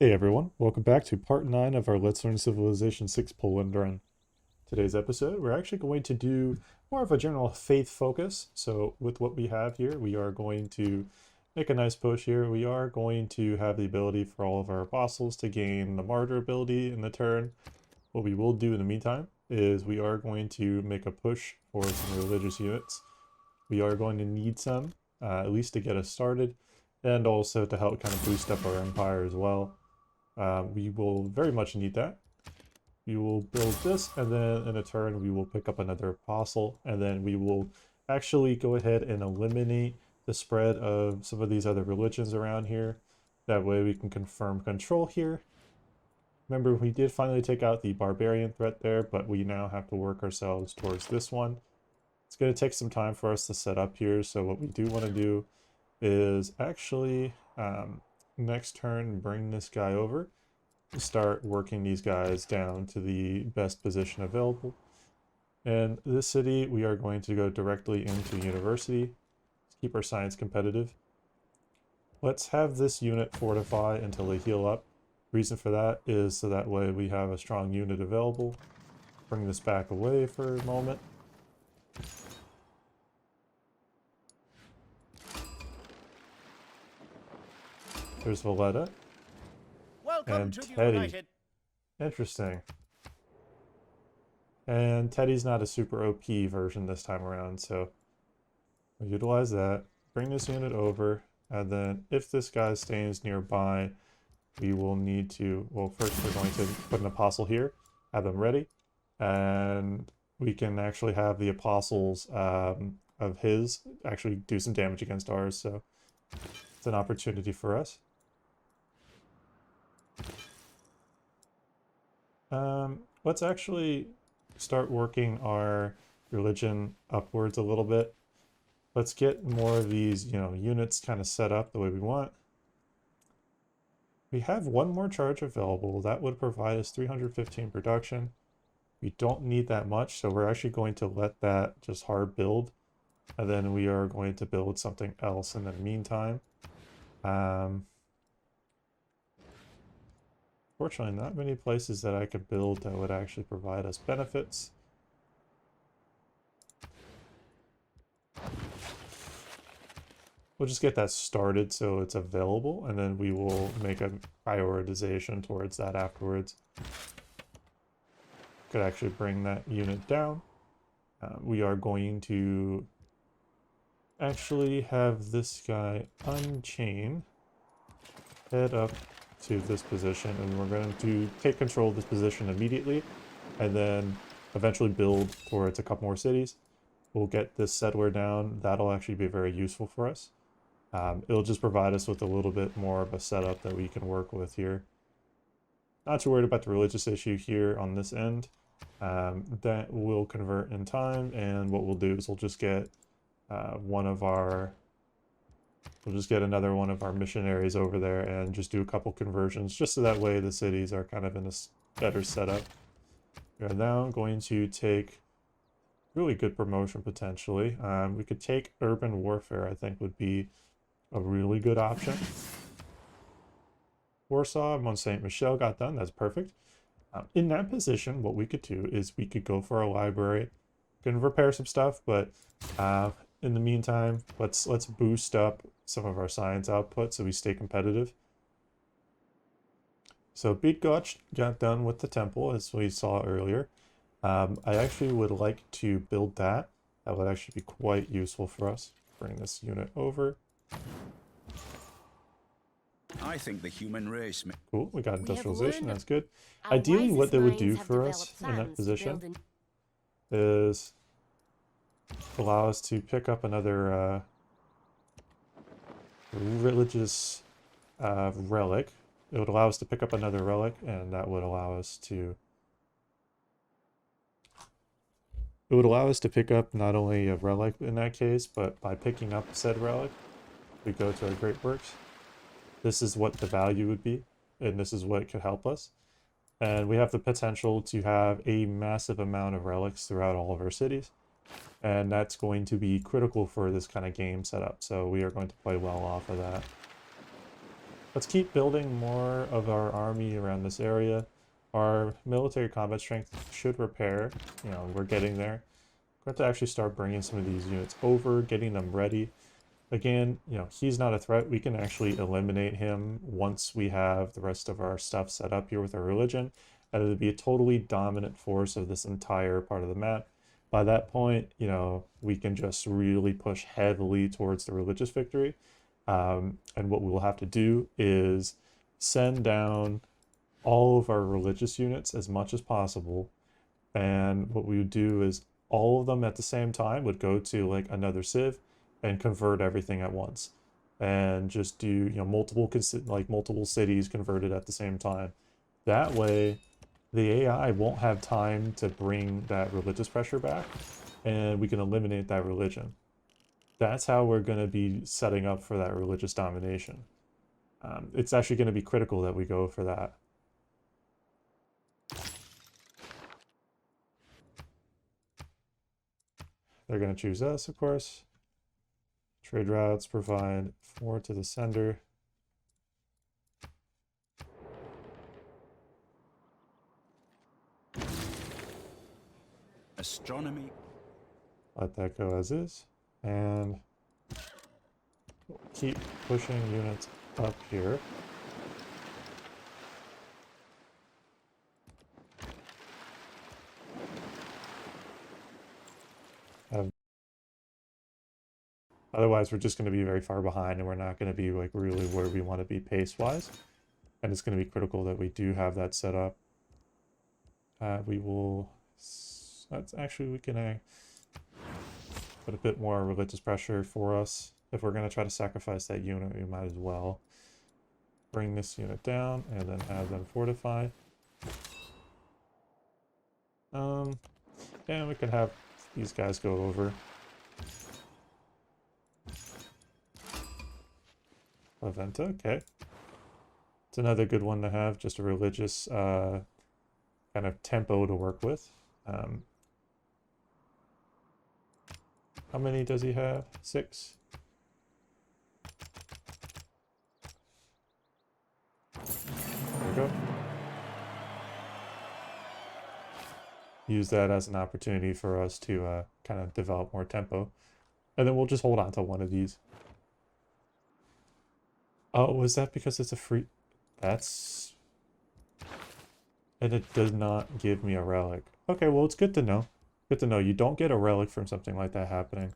Hey everyone, welcome back to part 9 of our Let's Learn Civilization 6 Poland run. Today's episode, we're actually going to do more of a general faith focus. So with what we have here, we are going to make a nice push here. We are going to have the ability for all of our apostles to gain the martyr ability in the turn. What we will do in the meantime is we are going to make a push for some religious units. We are going to need some, at least to get us started, and also to help kind of boost up our empire as well. We will very much need that. We will build this, and then in a turn we will pick up another apostle, and then we will actually go ahead and eliminate the spread of some of these other religions around here. That way we can confirm control here. Remember, we did finally take out the Barbarian threat there, but we now have to work ourselves towards this one. It's going to take some time for us to set up here, so what we do want to do is actually next turn bring this guy over, start working these guys down to the best position available. And this city, we are going to go directly into university to keep our science competitive. Let's have this unit fortify until they heal up. Reason for that is so that way we have a strong unit available. Bring this back away for a moment. There's Valletta. Welcome And to the Teddy. United. Interesting. And Teddy's not a super OP version this time around, so we'll utilize that. Bring this unit over, and then if this guy stays nearby, we will need to, well, first we're going to put an apostle here, have them ready, and we can actually have the apostles of his actually do some damage against ours, so it's an opportunity for us. Let's actually start working our religion upwards a little bit. Let's get more of these, units kind of set up the way we want. We have one more charge available. That would provide us 315 production. We don't need that much, so we're actually going to let that just hard build. And then we are going to build something else in the meantime. Fortunately, not many places that I could build that would actually provide us benefits. We'll just get that started so it's available, and then we will make a prioritization towards that afterwards. Could actually bring that unit down. We are going to actually have this guy unchain, head up to this position, and we're going to take control of this position immediately, and then eventually build towards a couple more cities. We'll get this settler down. That'll actually be very useful for us. It'll just provide us with a little bit more of a setup that we can work with here. Not too worried about the religious issue here on this end. That will convert in time, and what we'll do is we'll just get we'll just get another one of our missionaries over there and just do a couple conversions, just so that way the cities are kind of in a better setup. We are now going to take really good promotion potentially. We could take urban warfare, I think would be a really good option. Warsaw, Mont Saint Michel got done. That's perfect. In that position, what we could do is we could go for a library, can repair some stuff, but in the meantime, let's boost up some of our science output so we stay competitive. So Beatgotch got done with the temple, as we saw earlier. I actually would like to build that. That would actually be quite useful for us. Bring this unit over. I think the human race. Cool, we got We have industrialization, learned that's good. our Ideally, what wisest they would do minds have for us developed in that plans to position build is allow us to pick up another religious relic. It would allow us to pick up another relic, and that would allow us to... It would allow us to pick up not only a relic in that case, but by picking up said relic, we go to our great works. This is what the value would be, and this is what could help us. And we have the potential to have a massive amount of relics throughout all of our cities. And that's going to be critical for this kind of game setup. So we are going to play well off of that. let's keep building more of our army around this area. Our military combat strength should repair. You know, we're getting there. We're going to actually start bringing some of these units over, getting them ready. Again, you know, he's not a threat. We can actually eliminate him once we have the rest of our stuff set up here with our religion. And it would be a totally dominant force of this entire part of the map. By that point, you know, we can just really push heavily towards the religious victory. And what we will have to do is send down all of our religious units as much as possible. And what we would do is all of them at the same time would go to like another civ and convert everything at once, and just do, you know, multiple cities converted at the same time. That way the AI won't have time to bring that religious pressure back, and we can eliminate that religion. That's how we're going to be setting up for that religious domination. It's actually going to be critical that we go for that. They're going to choose us, of course. Trade routes provide 4 to the sender. Astronomy. Let that go as is. And keep pushing units up here. Otherwise, we're just going to be very far behind, and we're not going to be like really where we want to be pace-wise. And it's going to be critical that we do have that set up. We will... That's actually, we can put a bit more religious pressure for us. If we're going to try to sacrifice that unit, we might as well bring this unit down and then have them fortify. And we can have these guys go over. Aventa, okay. It's another good one to have, just a religious kind of tempo to work with. How many does he have? 6? There we go. Use that as an opportunity for us to kind of develop more tempo. And then we'll just hold on to one of these. Oh, was that because it's a free... That's... And it does not give me a relic. Okay, well, it's good to know. Good to know. You don't get a relic from something like that happening.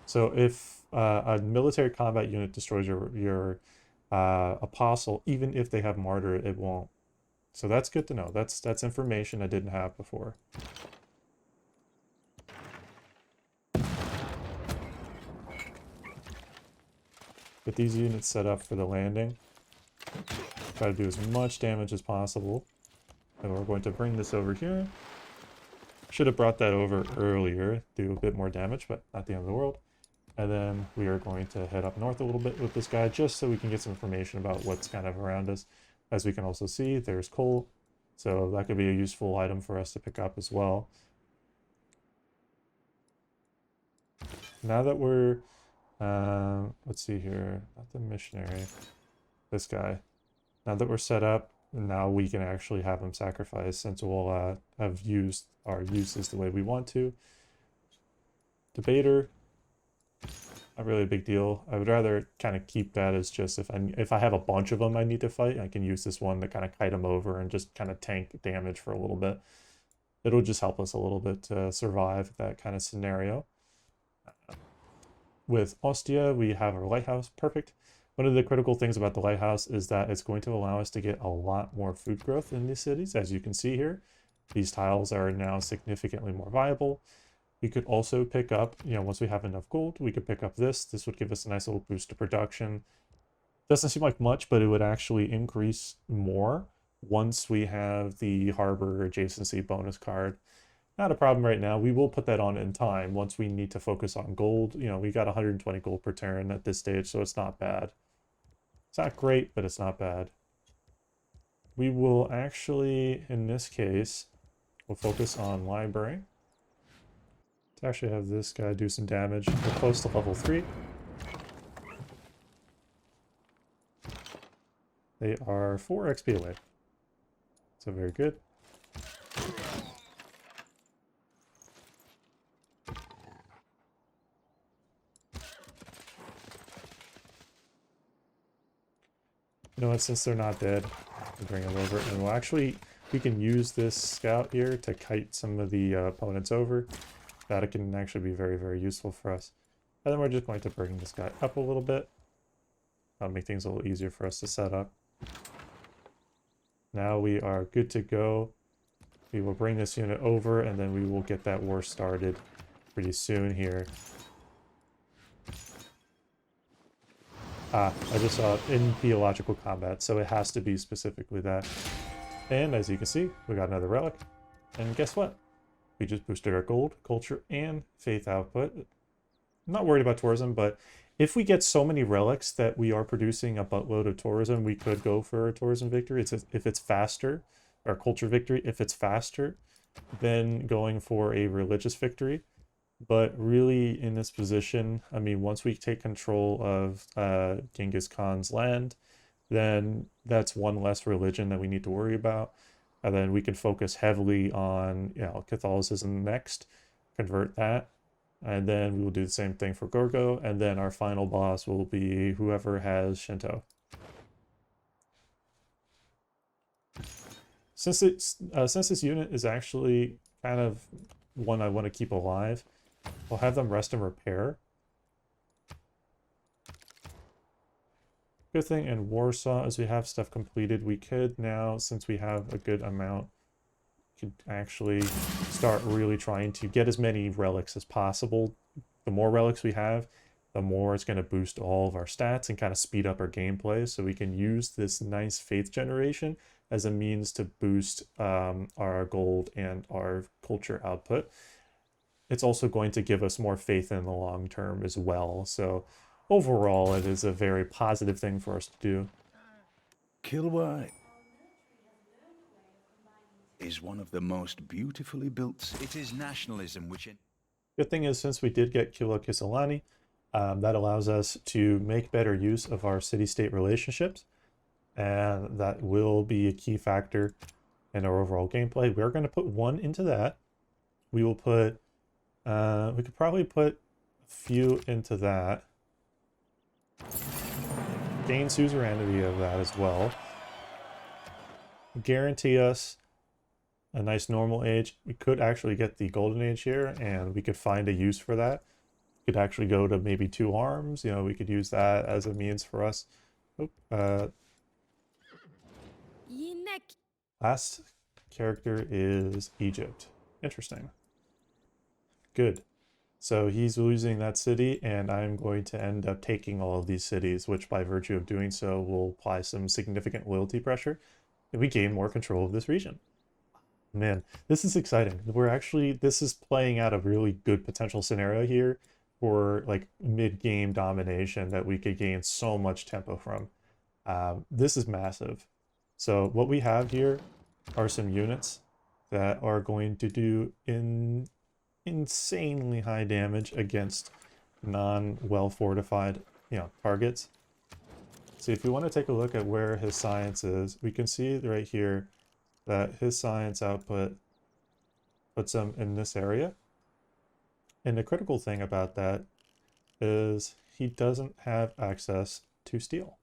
So if a military combat unit destroys your apostle, even if they have martyr, it won't. So that's good to know. That's information I didn't have before. Get these units set up for the landing. Try to do as much damage as possible. And we're going to bring this over here. Should have brought that over earlier, do a bit more damage, but not the end of the world. And then we are going to head up north a little bit with this guy, just so we can get some information about what's kind of around us. As we can also see, there's coal, so that could be a useful item for us to pick up as well. Now that we're, let's see here, not the missionary, this guy. Now that we're set up, now we can actually have him sacrifice, since we'll have used our uses the way we want to. Debater, not really a big deal. I would rather kind of keep that as just if I have a bunch of them I need to fight, I can use this one to kind of kite them over and just kind of tank damage for a little bit. It'll just help us a little bit to survive that kind of scenario. With Ostia, we have our lighthouse. Perfect. One of the critical things about the lighthouse is that it's going to allow us to get a lot more food growth in these cities. As you can see here, these tiles are now significantly more viable. We could also pick up, you know, once we have enough gold, we could pick up this. This would give us a nice little boost to production. Doesn't seem like much, but it would actually increase more once we have the harbor adjacency bonus card. Not a problem right now. We will put that on in time once we need to focus on gold. You know, we got 120 gold per turn at this stage, so it's not bad. It's not great, but it's not bad. We will actually, in this case, we'll focus on library. To actually have this guy do some damage. We're close to level 3. They are 4 XP away. So very good. You know what, since they're not dead, we'll bring them over, and we can use this scout here to kite some of the opponents over. That can actually be very, very useful for us. And then we're just going to bring this guy up a little bit. That'll make things a little easier for us to set up. Now we are good to go. We will bring this unit over, and then we will get that war started pretty soon here. I just saw it in theological combat, so it has to be specifically that. And as you can see, we got another relic. And guess what? We just boosted our gold, culture, and faith output. I'm not worried about tourism, but if we get so many relics that we are producing a buttload of tourism, we could go for a tourism victory. If it's faster, or culture victory, if it's faster than going for a religious victory. But really, in this position, I mean, once we take control of Genghis Khan's land, then that's one less religion that we need to worry about. And then we can focus heavily on, Catholicism next, convert that. And then we will do the same thing for Gorgo. And then our final boss will be whoever has Shinto. Since this unit is actually kind of one I want to keep alive, we'll have them rest and repair. Good thing in Warsaw is we have stuff completed. We could now, since we have a good amount, could actually start really trying to get as many relics as possible. The more relics we have, the more it's going to boost all of our stats and kind of speed up our gameplay. So we can use this nice faith generation as a means to boost our gold and our culture output. It's also going to give us more faith in the long term as well. So overall, it is a very positive thing for us to do. Kilwy is one of the most beautifully built. It is nationalism which... Good thing is, since we did get Kilo Kisilani, that allows us to make better use of our city-state relationships. And that will be a key factor in our overall gameplay. We're going to put 1 into that. We will put... we could probably put a few into that. Gain suzerainty of that as well. Guarantee us a nice normal age. We could actually get the golden age here, and we could find a use for that. We could actually go to maybe 2 arms. We could use that as a means for us. Last character is Egypt. Interesting. Good. So he's losing that city, and I'm going to end up taking all of these cities, which by virtue of doing so will apply some significant loyalty pressure, and we gain more control of this region. Man, this is exciting. This is playing out a really good potential scenario here for like mid-game domination that we could gain so much tempo from. This is massive. So what we have here are some units that are going to do insanely high damage against non-well fortified targets. So if we want to take a look at where his science is, we can see right here that his science output puts him in this area. And the critical thing about that is he doesn't have access to steel.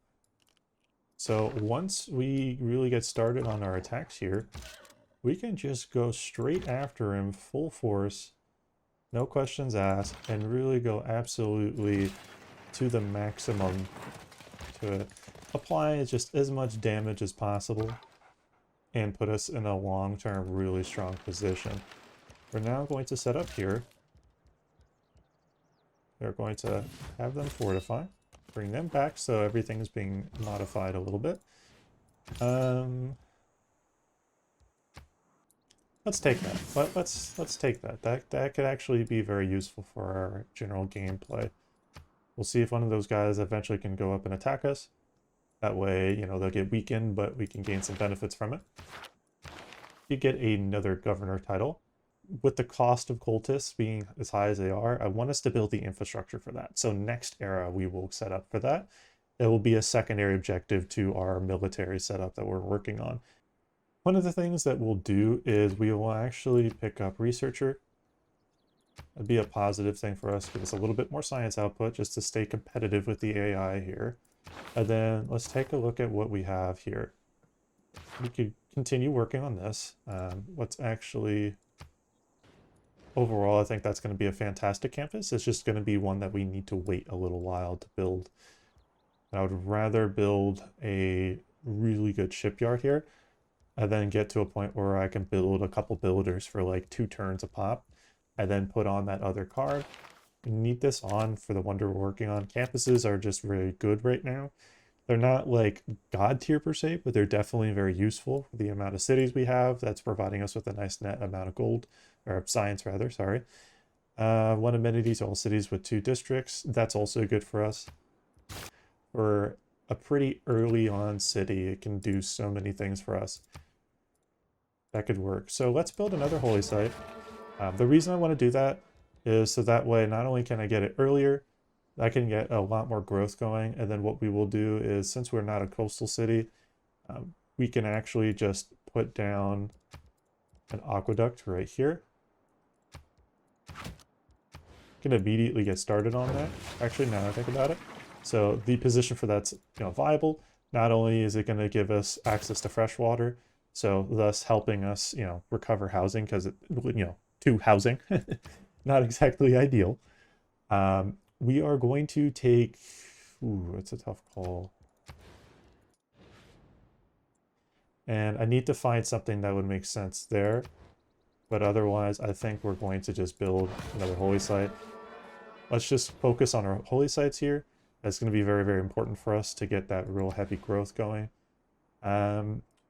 So once we really get started on our attacks here, we can just go straight after him full force, no questions asked, and really go absolutely to the maximum to apply just as much damage as possible and put us in a long-term really strong position. We're now going to set up here. They're going to have them fortify, bring them back so everything is being modified a little bit. Let's take that. Let's take that. That could actually be very useful for our general gameplay. We'll see if one of those guys eventually can go up and attack us. That way, they'll get weakened, but we can gain some benefits from it. You get another governor title. With the cost of cultists being as high as they are, I want us to build the infrastructure for that. So next era, we will set up for that. it will be a secondary objective to our military setup that we're working on. One of the things that we'll do is we will actually pick up researcher. That'd be a positive thing for us, give us a little bit more science output just to stay competitive with the AI here. And then let's take a look at what we have here. We could continue working on this. What's actually overall, I think that's going to be a fantastic campus. It's just going to be one that we need to wait a little while to build. I would rather build a really good shipyard here and then get to a point where I can build a couple builders for like 2 turns a pop and then put on that other card. We need this on for the one we're working on. Campuses are just very good right now. They're not like god tier per se, but they're definitely very useful for the amount of cities we have. That's providing us with a nice net amount of gold, or science rather, sorry. 1 amenities, all cities with 2 districts. That's also good for us. For a pretty early on city, it can do so many things for us. That could work. So let's build another holy site. The reason I want to do that is so that way not only can I get it earlier, I can get a lot more growth going. And then what we will do is, since we're not a coastal city, we can actually just put down an aqueduct right here. Can immediately get started on that. Actually, now I think about it. So the position for that's viable. Not only is it going to give us access to fresh water, so thus helping us recover housing, because to housing, not exactly ideal. We are going to take, ooh, it's a tough call. And I need to find something that would make sense there. But otherwise, I think we're going to just build another holy site. Let's just focus on our holy sites here. That's going to be very, very important for us to get that real heavy growth going.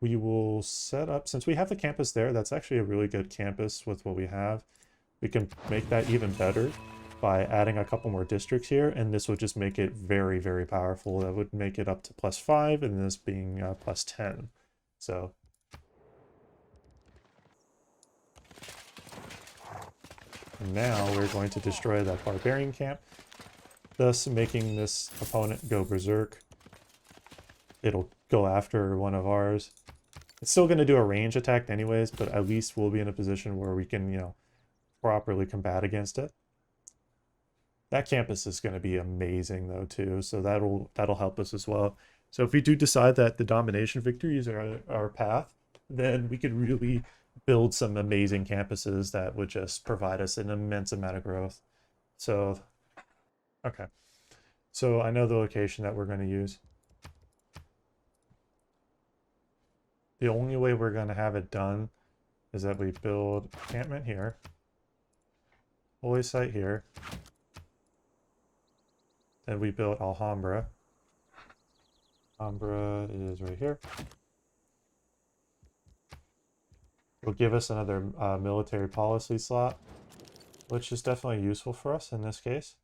We will set up, since we have the campus there, that's actually a really good campus with what we have. We can make that even better by adding a couple more districts here, and this would just make it very, very powerful. That would make it up to +5, and this being +10. So now we're going to destroy that barbarian camp, thus making this opponent go berserk. It'll go after one of ours. It's still going to do a range attack anyways, but at least we'll be in a position where we can, properly combat against it. That campus is going to be amazing though too, so that'll help us as well. So if we do decide that the domination victories are our path, then we could really build some amazing campuses that would just provide us an immense amount of growth. So, okay. So I know the location that we're going to use. The only way we're going to have it done is that we build encampment here, holy site here, then we build Alhambra. Alhambra is right here. It'll give us another military policy slot, which is definitely useful for us in this case.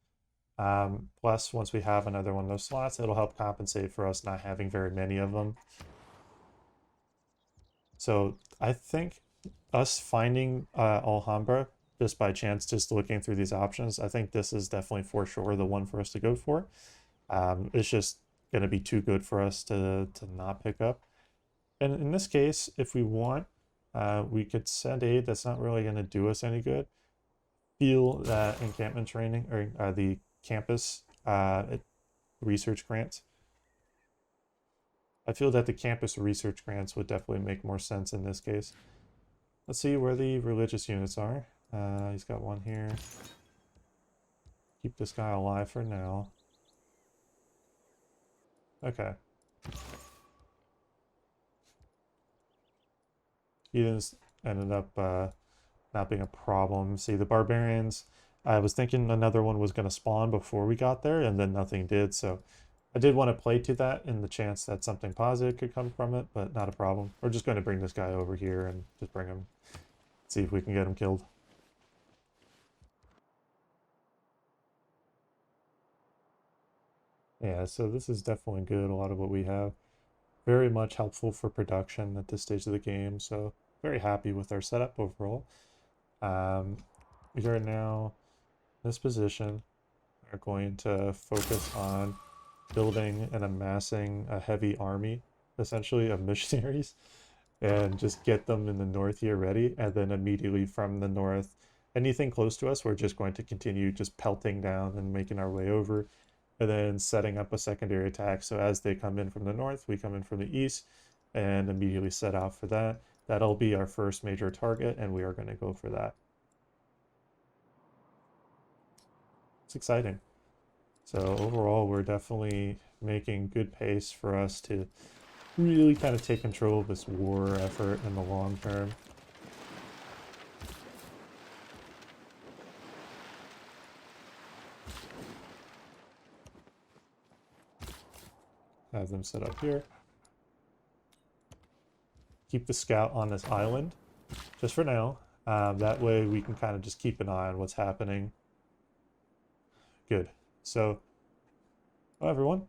Plus, once we have another one of those slots, it'll help compensate for us not having very many of them. So I think us finding Alhambra just by chance, just looking through these options, I think this is definitely for sure the one for us to go for. It's just going to be too good for us to not pick up. And in this case, if we want, we could send aid. That's not really going to do us any good. Feel that encampment training, or the campus research grants. I feel that the campus research grants would definitely make more sense in this case. Let's see where the religious units are. He's got one here. Keep this guy alive for now. Okay. Heathens ended up not being a problem. See, the barbarians, I was thinking another one was going to spawn before we got there, and then nothing did, so I did want to play to that in the chance that something positive could come from it, but not a problem. We're just going to bring this guy over here and just bring him, see if we can get him killed. Yeah, so this is definitely good, a lot of what we have. Very much helpful for production at this stage of the game, so very happy with our setup overall. We are now in this position. We're going to focus on building and amassing a heavy army, essentially, of missionaries, and just get them in the north here ready, and then immediately from the north, anything close to us, we're just going to continue just pelting down and making our way over, and then setting up a secondary attack. So as they come in from the north, we come in from the east, and immediately set out for that. That'll be our first major target, and we are going to go for that. It's exciting. So overall, we're definitely making good pace for us to really kind of take control of this war effort in the long term. Have them set up here. Keep the scout on this island, just for now. That way we can kind of just keep an eye on what's happening. Good. So, hello everyone.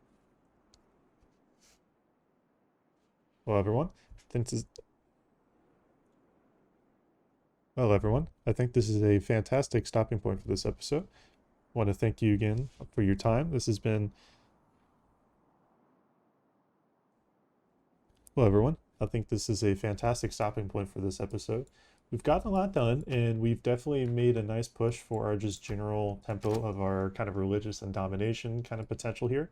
Hello everyone. Hello everyone. I think this is a fantastic stopping point for this episode. I want to thank you again for your time. This has been... Hello everyone. I think this is a fantastic stopping point for this episode. We've gotten a lot done, and we've definitely made a nice push for our just general tempo of our kind of religious and domination kind of potential here.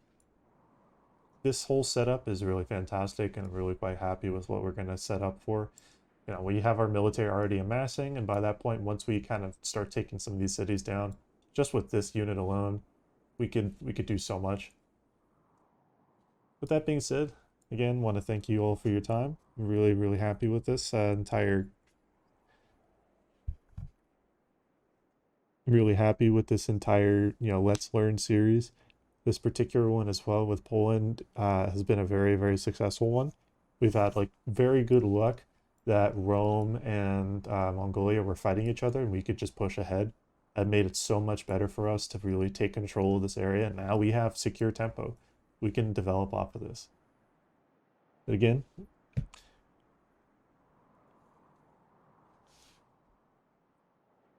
This whole setup is really fantastic, and I'm really quite happy with what we're going to set up for. You know, we have our military already amassing, and by that point, once we kind of start taking some of these cities down, just with this unit alone, we could do so much. With that being said, again, want to thank you all for your time. I'm really, really happy with this entire Let's Learn series. This particular one as well with Poland has been a very, very successful one. We've had like very good luck that Rome and Mongolia were fighting each other, and we could just push ahead. That made it so much better for us to really take control of this area. Now we have secure tempo. We can develop off of this. But again,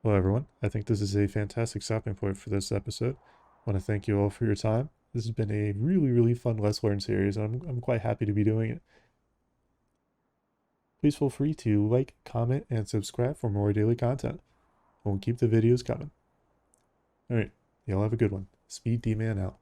well, everyone, I think this is a fantastic stopping point for this episode. I want to thank you all for your time. This has been a really, really fun Let's Learn series, and I'm quite happy to be doing it. Please feel free to like, comment, and subscribe for more daily content. We'll keep the videos coming. Alright, y'all have a good one. SpeeDMan out.